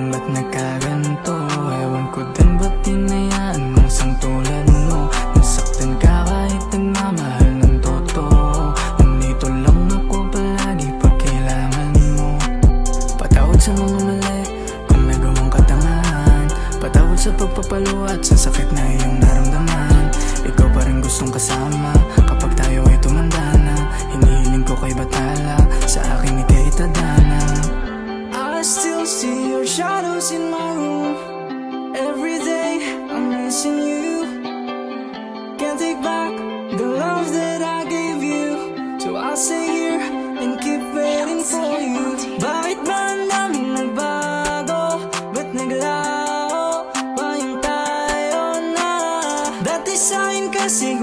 ba't nagkaganto? Ewan ko din ba't tinayaan mong isang tulad mo. Nasaktan ka kahit nagmamahal ng totoo. Nandito lang ako palagi pag kailangan mo. Patawad sa mga mali kung may gawang katangahan. Patawad sa pagpapaluwa at sa sakit na iyong naramdaman. Ikaw pa rin gustong kasama kapag tayo ay tumanda na. Hinihiling ko kay batala, sa akin ika'y tadhana. I still see your shadows in my room. Every day I'm missing you. Can't take back the love that I gave you. So I'll stay here and keep waiting for you. Bakit ba ang daming nagbago? Ba't naglaho pa yung tayo na? Dati sa'kin kasi